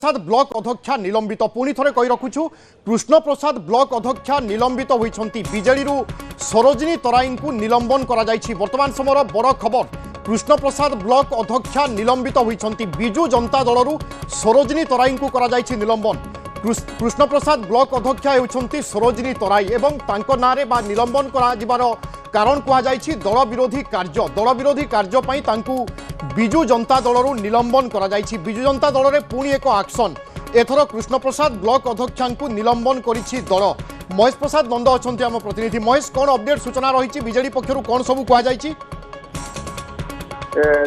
प्रसाद block अध्यक्षा निलंबित पुणी थे कही रखुचु कृष्ण प्रसाद ब्लॉक अध्यक्षा निलंबित होती बीजेडी सरोजिनी तराई को निलंबन करा वर्तमान समय बड़ खबर कृष्ण प्रसाद ब्लॉक अध्यक्षा निलंबित होती बिजु जनता दल सरोजिनी तराई को करा निलंबन कृष्ण प्रसाद ब्लॉक अध्यक्षा होती सरोजिनी तराई एवं ना निलंबन कर कारण कहुई दल विरोधी कार्य बिजु जनता दल निलंबन करा बिजु जनता दल में पुणी एक एक्शन एथर कृष्ण प्रसाद ब्लॉक अध्यक्षा को निलंबन करिछि दल। महेश प्रसाद नंद अच्छा आम प्रतिनिधि महेश कौन अपडेट सूचना रही बीजेडी पक्षर कौन सब कहुई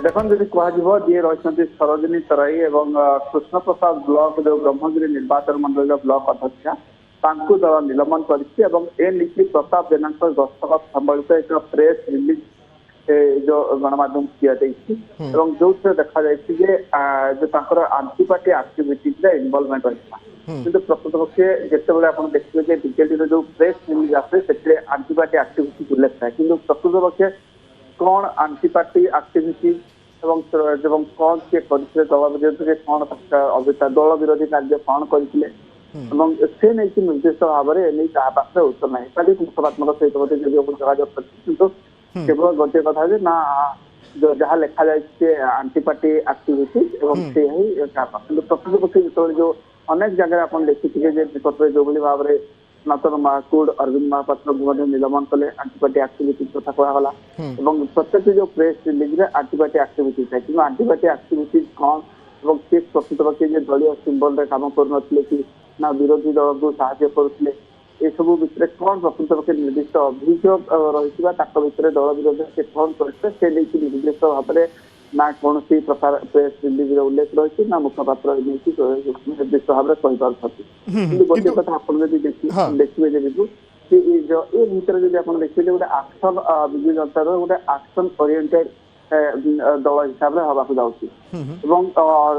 देखो जी कह जी रही सरोजिनी तराई एवं कृष्ण प्रसाद ब्लॉक जो ब्रह्मगिरी निर्वाचन मंडल ब्लॉक अध्यक्षा दल निलंबन कर प्रताप जेना दस्तखत संबलित एक प्रेस रिलीज जो गणमाध्यम किया जो देखा जो आंटीपार्टी आक्टिविटीज इनवॉल्वमेंट रही कि प्रकृत पक्षे जिते आप देखिए बीजेडी जो प्रेस रिलीज आसे से आंटीपार्टी आक्टिविटी उल्लेख था कि प्रकृत पक्षे कौन आंटीपार्टी आक्टिविटी कौन सी करते दल विरोधी कौन दल विरोधी कार्य कौन करते से नहीं निर्दिष्ट भाव में पाखे उत्तर ना एकाधिक मुखपात्मक सहित किंतु केवल गोटे कथा ना जहाँ लिखा जाए आंटीपार्टी आक्टिविटी से ही प्रकृत पक्ष जो अनेक जगह आप देखिए जो भाव में सनातन महाकूड़ अरविंद महापात्र को निलंबन कले आंटीपार्टी आक्टिविटी कथा कहला प्रत्येक जो प्रेस रिलीज में आंटीपार्टी आक्टिविटी था कि आंटीपार्टी आक्टिविटी कौन सी प्रकृत पक्ष दलीय सिंबल काम कर कि ना विरोधी दल को साहाय्य करुले ये सब भितर कौन प्रकृत पक्ष निर्दिष्ट अभियोग रही दल विरोधी से कौन करते निर्दिष्ट भाव में ना कौन सी प्रकार प्रेस रिलीज उल्लेख रही ना मुखपात्र निर्दिष्ट भाव में कही गोटे कथा आप देखिए ये भितर जब आप देखिए गोटे आक्शन विजु जनता गोटे आक्शन ओरिएंटेड दल हिसाब से हवाक जाऊँगी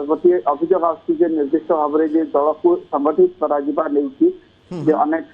गोटे अभियोग आर्दिष्ट भाव में दल को संगठित कर अनेक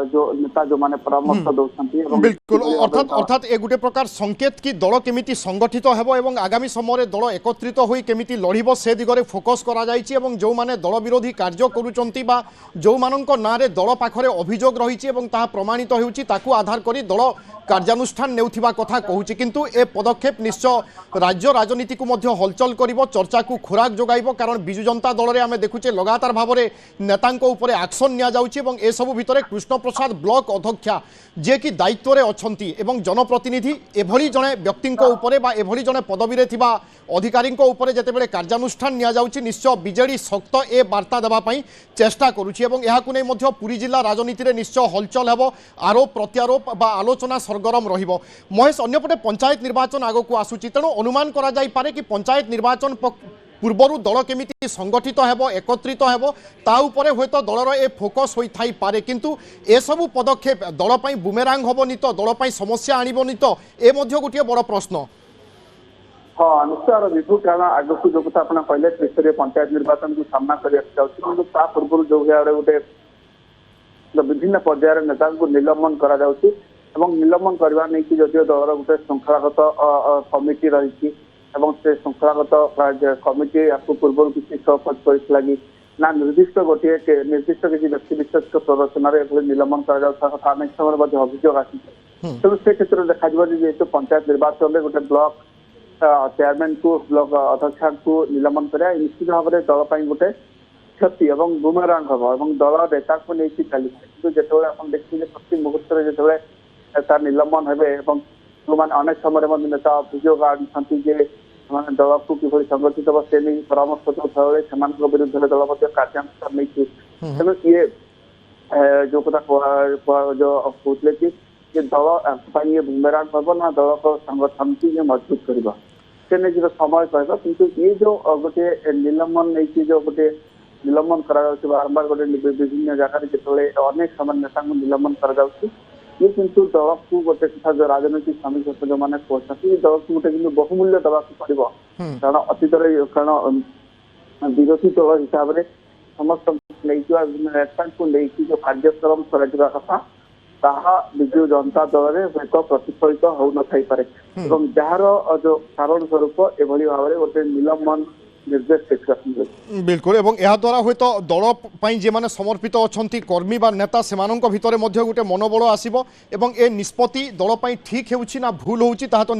जो नेता जो माने परामर्श दौरान बिल्कुल अर्थात ए गुटे प्रकार संकेत की दल केमिति संगठित हेबो एवं आगामी समय दल एकत्रित होई केमिति लड़िबो से दिगरे फोकस करा जायछि एवं जो माने दल विरोधी कार्य करूचंती बा जो माननक नारे दल पाखरे अभियोग रहिछि एवं ताहा प्रमाणित हेउछि ताकू आधार करी दल कार्यानुष्ठान नेउथिबा कथा कहूछि किंतु ए पदक्षेप निश्चय राज्य राजनीति को मध्य हलचल करिवो चर्चा को खुराक जोगाइबो कारण बिजु जनता दल रे आमे देखुचे लगातार भाव में नेतांको उपरे एक्शन निया जाउछि एवं ए सबु भितरे कृष्ण प्रसाद ब्लॉक अध्यक्षा जे कि दायित्व रे अछंती एवं जनप्रतिनिधि एभली जने व्यक्तिंको उपरे बा एभली जने पदवी रे थिबा अधिकारींको उपरे जेतेबेले कार्यानुष्ठान निया जाउछि निश्चय बीजेडी सख्त ए वार्ता देबा पई चेष्टा करूछि एवं एहाकु नै मध्य पुरी जिल्ला राजनीति रे निश्चय हलचल हेबो आरोप प्रत्यारोप बा आलोचना सरगरम रहिबो। महेश अन्यपटे पंचायत निर्वाचन आगो को आसुछि तेणु अनुमान करा जाई पारे कि पंचायत निर्वाचन पूर्वर दल केमिति संगठित हेबो एकत्रित हेबो ता उपरे होयतो दलर ए फोकस होई थाई पारे किंतु ए सब पदक्षेप दल पई बुमेरांग होबोनी तो दल पई समस्या आनिबोनी तो ए मध्य गोटे बड़ प्रश्न। हाँ निश्चय विभू कारण आगक जो कथा आप कहले त्रिस्तरीय पंचायत निर्वाचन को सामना करता पूर्व जो भाव गोटे विभिन्न पर्यायर नेता को निलंबन करा निलंबन करवा नहीं जदिव दलर गोटे श्रृंखलागत कमिटी रही से श्रृंखलागत कमिटी आपको पूर्व किसी सहखोज कर ना निर्दिष्ट गोटे निर्दिष्ट किसी व्यक्ति विशेष प्रदर्शन निलंबन कथा अनेक समय अभियोग आसी तेणु से क्षेत्र में देखा जेहतु पंचायत निर्वाचन में गोटे ब्लॉक चेयरमैन को ब्लॉक अध्यक्षा को निलंबन करा निश्चित भाव में दल पर गोटे क्षति और बुमेरांग हम दल नेता को लेकिन चली जो आप देखिए प्रति मुहूर्त में जो तार निलंबन हे जो मैंने अनेक समय नेता अभियोग आनी दल को किभली संगठित हे से नहीं परामर्श से विरुद्ध दल कार्यानुष्ठान नहीं तेणु ये जो कथा जो कहते कि दल ये बुमेरांग हम ना दल को संगठन की ये मजबूत करवा से नहीं समय कह कि ये जो गोटे निलंबन नहीं जो गोटे निलंबन करा बारंबार गोटे विभिन्न जगह जिते अनेक समय नेता को निलंबन करा ये किंतु दल को गोटे कथा जो राजनैतिक समीक्षा जो मैंने कहते दल को गोटे कि बहुमूल्य दवा पड़ो कारण अतीत कारण विरोधी दल हिसाब से समस्त नेता को लेकिन जो कार्यक्रम करा कथा ताहा बिजु जनता दल में एक प्रतिफलित हो न थाई पारे जार जो कारण स्वरूप एभली भाव में गोटे निलंबन निर्देश डिस्कशन होइछि। बिल्कुल एवं यह द्वारा हूँ दल जे माने समर्पित अच्छा कर्मी बा नेता से भितर गोटे मनोबल आसब ए निष्पत्ति दल ठीक होउछि ना भूल होउछि ताहा तो